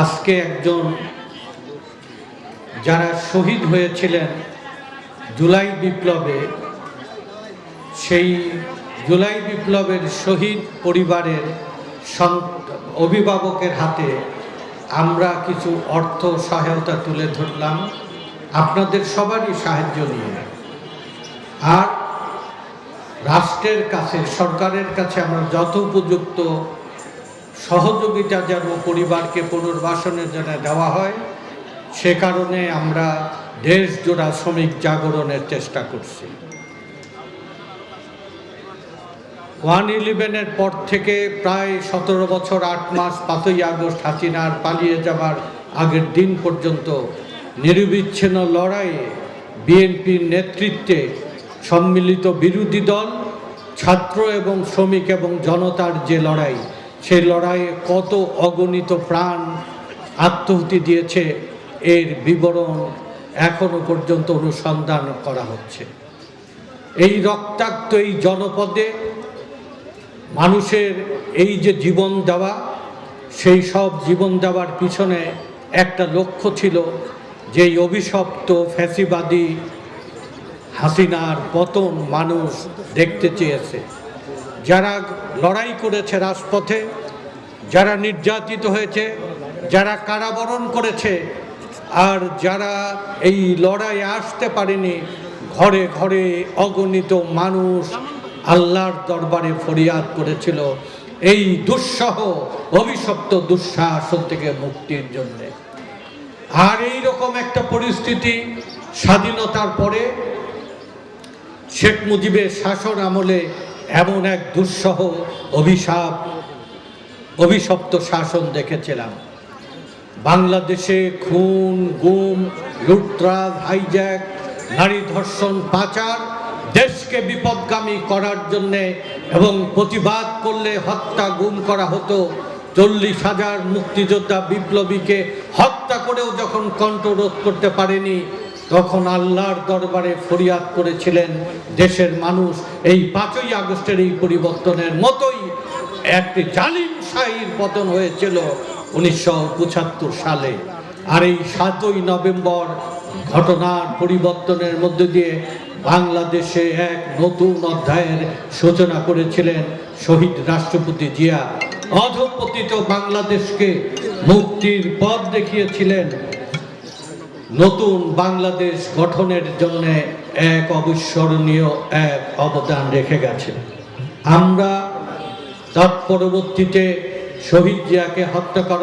আজকে একজন যারা শহীদ হয়েছিলেন জুলাই বিপ্লবে, সেই জুলাই বিপ্লবের শহীদ পরিবারের অভিভাবকের হাতে আমরা কিছু অর্থ সহায়তা তুলে ধরলাম আপনাদের সবারই সাহায্য নিয়ে। আর রাষ্ট্রের কাছে, সরকারের কাছে আমরা যথোপযুক্ত সহযোগিতা যেন পরিবারকে পুনর্বাসনের জন্য দেওয়া হয়, সে কারণে আমরা দেশজোড়া শ্রমিক জাগরণের চেষ্টা করছি। 1/11-এর পর থেকে প্রায় 17 বছর 8 মাস 5ই আগস্ট হাসিনার পালিয়ে যাওয়ার আগের দিন পর্যন্ত নিরবিচ্ছিন্ন লড়াইয়ে বিএনপির নেতৃত্বে সম্মিলিত বিরোধী দল, ছাত্র এবং শ্রমিক এবং জনতার যে লড়াই, সেই লড়াইয়ে কত অগণিত প্রাণ আত্মাহুতি দিয়েছে এর বিবরণ এখনো পর্যন্ত অনুসন্ধান করা হচ্ছে। এই রক্তাক্ত এই জনপদে মানুষের এই যে জীবন দেওয়া, সেই সব জীবন দেওয়ার পিছনে একটা লক্ষ্য ছিল যে এই অভিশপ্ত ফ্যাসিবাদী হাসিনার পতন মানুষ দেখতে চেয়েছে। যারা লড়াই করেছে রাজপথে, যারা নির্যাতিত হয়েছে, যারা কারাবরণ করেছে, আর যারা এই লড়াইয়ে আসতে পারেনি, ঘরে ঘরে অগণিত মানুষ আল্লাহর দরবারে ফরিয়াদ করেছিল এই দুঃসহ অভিশপ্ত দুঃশাসন থেকে মুক্তির জন্য। আর এই রকম একটা পরিস্থিতি স্বাধীনতার পরে শেখ মুজিবের শাসন আমলে এমন এক দুঃসহ অভিশপ্ত শাসন দেখেছিলাম। বাংলাদেশে খুন, গুম, লুটতরাজ, হাইজ্যাক, নারী ধর্ষণ, পাচার, দেশকে বিপদগামী করার জন্যে এবং প্রতিবাদ করলে হত্যা, গুম করা হতো। 40,000 মুক্তিযোদ্ধা বিপ্লবীকে হত্যা করেও যখন কণ্ঠরোধ করতে পারেনি, তখন আল্লাহর দরবারে ফরিয়াদ করেছিলেন দেশের মানুষ। এই 5ই আগস্টের এই পরিবর্তনের মতোই একটি জালিম শাহীর পতন হয়েছিল 1975 সালে। আর এই 7ই নভেম্বর ঘটনার পরিবর্তনের মধ্য দিয়ে বাংলাদেশে এক নতুন অধ্যায়ের সূচনা করেছিলেন শহীদ রাষ্ট্রপতি জিয়া। অধঃপতিত বাংলাদেশকে মুক্তির পথ দেখিয়েছিলেন, নতুন বাংলাদেশ গঠনের জন্য এক অবিস্মরণীয় এক অবদান রেখে গেছেন। আমরা তৎপরবর্তীতে শহীদ জিয়াকে হত্যা করা